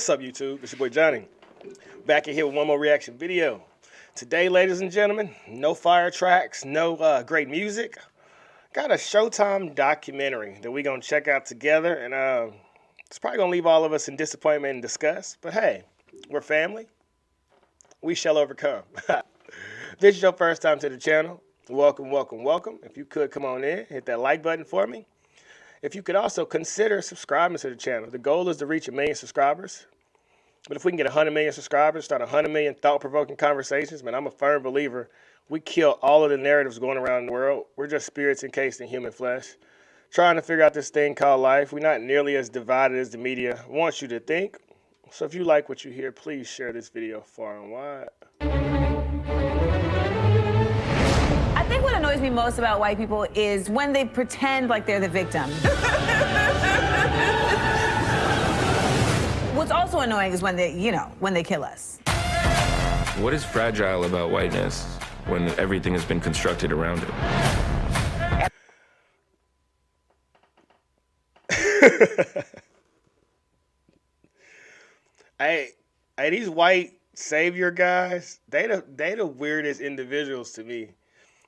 What's up, YouTube? It's your boy Johnny. Back in here with one more reaction video. Today, ladies and gentlemen, no fire tracks, no great music. Got a Showtime documentary that we're going to check out together. And it's probably going to leave all of us in disappointment and disgust. But hey, we're family. We shall overcome. If this is your first time to the channel, welcome, welcome, welcome. If you could come on in, hit that like button for me. If you could also consider subscribing to the channel. The goal is to reach 1 million subscribers. But if we can get 100 million subscribers, start 100 million thought-provoking conversations, man, I'm a firm believer we kill all of the narratives going around the world. We're just spirits encased in human flesh. Trying to figure out this thing called life. We're not nearly as divided as the media wants you to think. So if you like what you hear, please share this video far and wide. I think what annoys me most about white people is when they pretend like they're the victim. What's also annoying is when they kill us. What is fragile about whiteness when everything has been constructed around it? Hey, these white savior guys, they the weirdest individuals to me.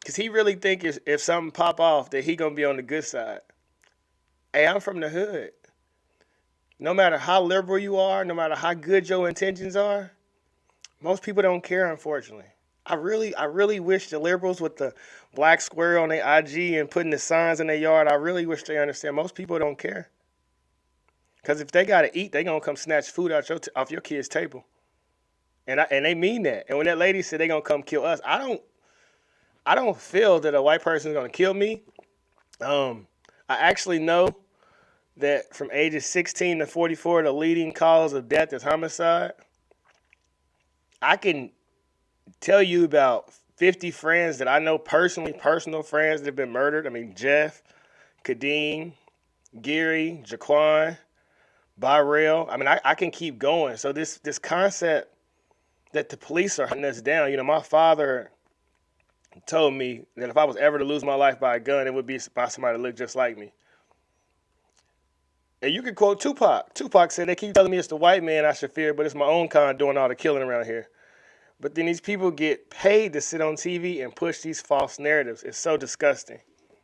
Because he really think if something pop off that he going to be on the good side. Hey, I'm from the hood. No matter how liberal you are, no matter how good your intentions are, most people don't care, unfortunately. I really wish the liberals with the black square on their IG and putting the signs in their yard, I really wish they understand most people don't care. Because if they got to eat, they going to come snatch food off your kid's table. And they mean that. And when that lady said they going to come kill us, I don't feel that a white person is going to kill me. I actually know that from ages 16 to 44, the leading cause of death is homicide. I can tell you about 50 friends that I know personally, personal friends that have been murdered. I mean, Jeff, Kadeem, Gary, Jaquan, Byrell. I mean, I can keep going. So this concept that the police are hunting us down, my father told me that if I was ever to lose my life by a gun, it would be by somebody that looked just like me. And you can quote Tupac. Tupac said, they keep telling me it's the white man I should fear, but it's my own kind doing all the killing around here. But then these people get paid to sit on TV and push these false narratives. It's so disgusting.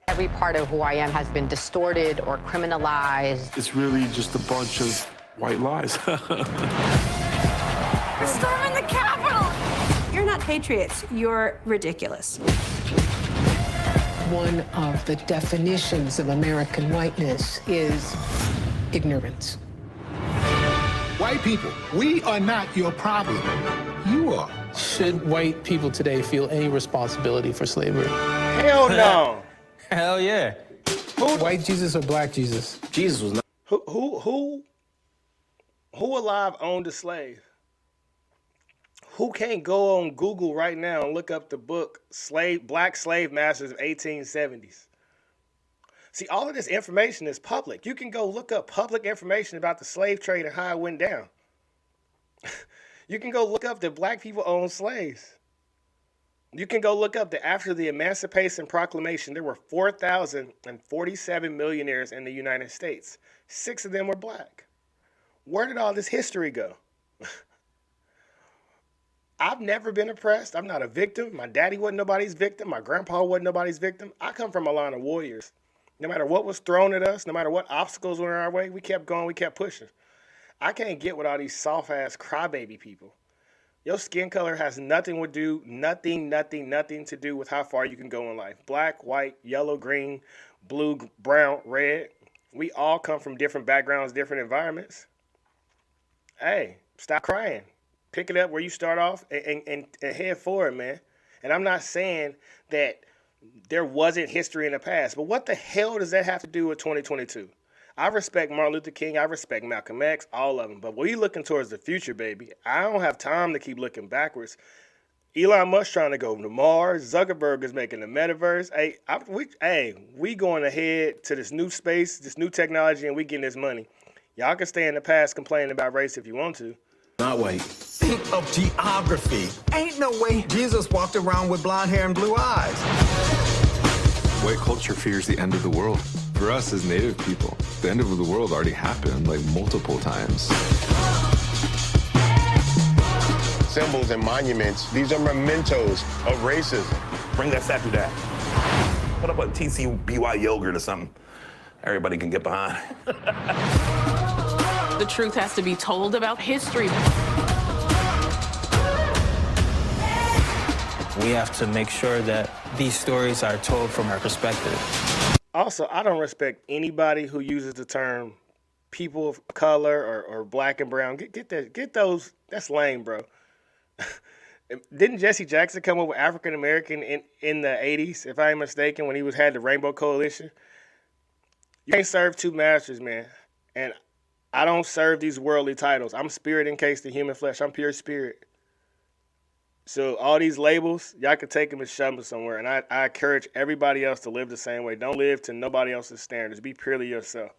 Every part of who I am has been distorted or criminalized. It's really just a bunch of white lies. We're storming the Capitol! You're not patriots. You're ridiculous. One of the definitions of American whiteness is ignorance. White people, we are not your problem. You are. Should white people today feel any responsibility for slavery? Hell no. Hell yeah. White Jesus or black Jesus? Jesus was not. Who alive owned a slave? Who can't go on Google right now and look up the book Black Slave Masters of 1870s? See, all of this information is public. You can go look up public information about the slave trade and how it went down. You can go look up that black people owned slaves. You can go look up that after the Emancipation Proclamation, there were 4,047 millionaires in the United States. 6 of them were black. Where did all this history go? I've never been oppressed. I'm not a victim. My daddy wasn't nobody's victim. My grandpa wasn't nobody's victim. I come from a line of warriors. No matter what was thrown at us, no matter what obstacles were in our way, we kept going, we kept pushing. I can't get with all these soft-ass crybaby people. Your skin color has nothing to do with how far you can go in life. Black, white, yellow, green, blue, brown, red. We all come from different backgrounds, different environments. Hey, stop crying. Pick it up where you start off and head forward, man. And I'm not saying that there wasn't history in the past, but what the hell does that have to do with 2022? I respect Martin Luther King. I respect Malcolm X, all of them. But we're looking towards the future, baby. I don't have time to keep looking backwards. Elon Musk trying to go to Mars. Zuckerberg is making the metaverse. We going ahead to this new space, this new technology, and we getting this money. Y'all can stay in the past complaining about race if you want to. Not white. Think of geography. Ain't no way Jesus walked around with blonde hair and blue eyes. White culture fears the end of the world. For us as Native people, the end of the world already happened like multiple times. symbols and monuments. These are mementos of racism. Bring that statue down. Put up a TCBY yogurt or something. Everybody can get behind. The truth has to be told about history. We have to make sure that these stories are told from our perspective. Also, I don't respect anybody who uses the term people of color or black and brown. Get those. That's lame, bro. Didn't Jesse Jackson come up with African American in the 80s, if I ain't mistaken, when he had the Rainbow Coalition? You can't serve two masters, man. And I don't serve these worldly titles. I'm spirit encased in human flesh. I'm pure spirit. So all these labels, y'all can take them and shove them somewhere. And I encourage everybody else to live the same way. Don't live to nobody else's standards. Be purely yourself.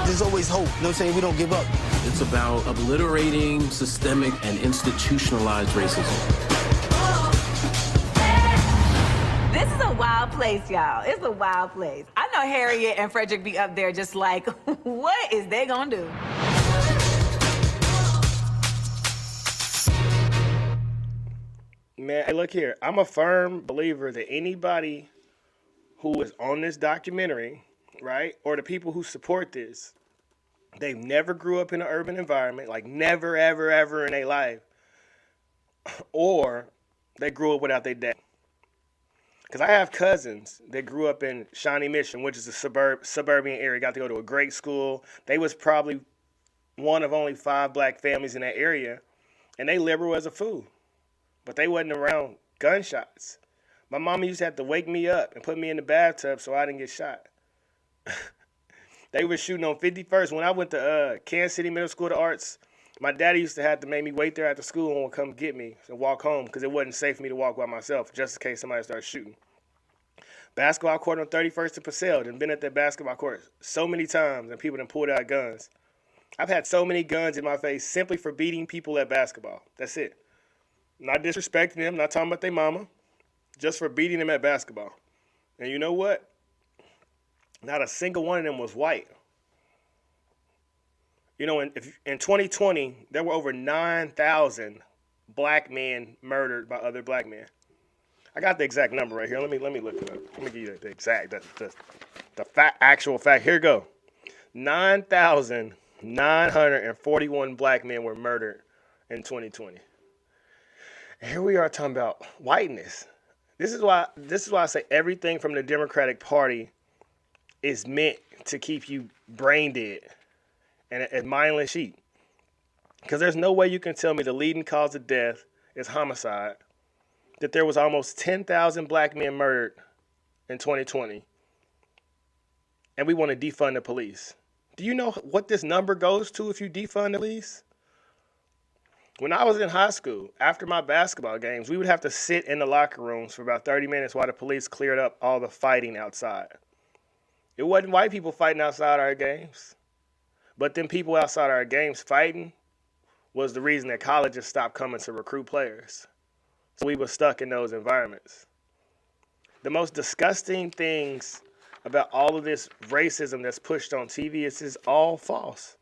There's always hope. You know what I'm saying? We don't give up. It's about obliterating systemic and institutionalized racism. This is a wild place, y'all. It's a wild place. I know Harriet and Frederick be up there just like, what is they gonna do? Man, hey, look here. I'm a firm believer that anybody who is on this documentary, right, or the people who support this, they've never grew up in an urban environment, like never, ever, ever in their life, or they grew up without their dad. Because I have cousins that grew up in Shawnee Mission, which is a suburban area, got to go to a great school. They was probably one of only 5 black families in that area, and they liberal as a fool. But they wasn't around gunshots. My mama used to have to wake me up and put me in the bathtub so I didn't get shot. They were shooting on 51st. When I went to Kansas City Middle School of Arts, my daddy used to have to make me wait there after school and would come get me and walk home because it wasn't safe for me to walk by myself just in case somebody started shooting. Basketball court on 31st and Purcell. I've been at that basketball court so many times and people done pulled out guns. I've had so many guns in my face simply for beating people at basketball. That's it. Not disrespecting them, not talking about their mama, just for beating them at basketball. And you know what? Not a single one of them was white. You know, in 2020, there were over 9,000 black men murdered by other black men. I got the exact number right here. Let me look it up. Let me give you the exact, actual fact. Here you go. 9,941 black men were murdered in 2020. And here we are talking about whiteness. This is why I say everything from the Democratic Party is meant to keep you brain dead and mindless sheep. Because there's no way you can tell me the leading cause of death is homicide, that there was almost 10,000 black men murdered in 2020, and we want to defund the police. Do you know what this number goes to if you defund the police? When I was in high school, after my basketball games, we would have to sit in the locker rooms for about 30 minutes while the police cleared up all the fighting outside. It wasn't white people fighting outside our games, but them people outside our games fighting was the reason that colleges stopped coming to recruit players. So we were stuck in those environments. The most disgusting things about all of this racism that's pushed on TV is all false.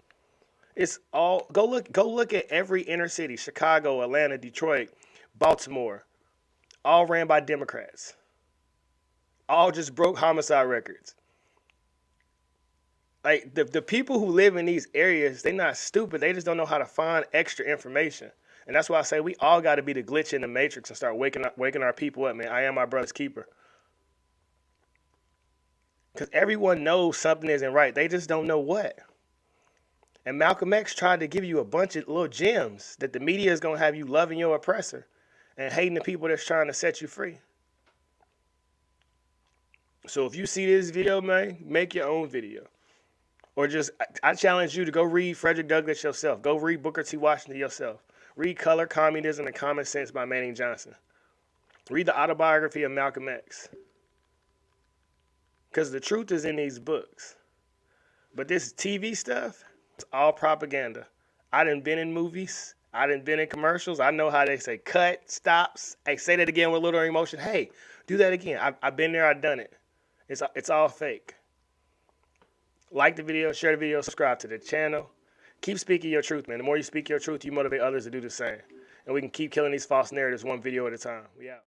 It's all go look at every inner city, Chicago, Atlanta, Detroit, Baltimore, all ran by Democrats. All just broke homicide records. Like the people who live in these areas, they're not stupid. They just don't know how to find extra information. And that's why I say we all got to be the glitch in the matrix and start waking our people up, man. I am my brother's keeper. Because everyone knows something isn't right. They just don't know what. And Malcolm X tried to give you a bunch of little gems that the media is going to have you loving your oppressor and hating the people that's trying to set you free. So if you see this video, man, make your own video. Or just, I challenge you to go read Frederick Douglass yourself. Go read Booker T. Washington yourself. Read Color, Communism, and Common Sense by Manning Johnson. Read the autobiography of Malcolm X. Because the truth is in these books. But this TV stuff, it's all propaganda. I done been in movies. I done been in commercials. I know how they say cut, stops. Hey, say that again with a little emotion. Hey, do that again. I've been there. I've done it. It's all fake. Like the video, share the video, subscribe to the channel. keep speaking your truth, man. The more you speak your truth, you motivate others to do the same. And we can keep killing these false narratives one video at a time. We out.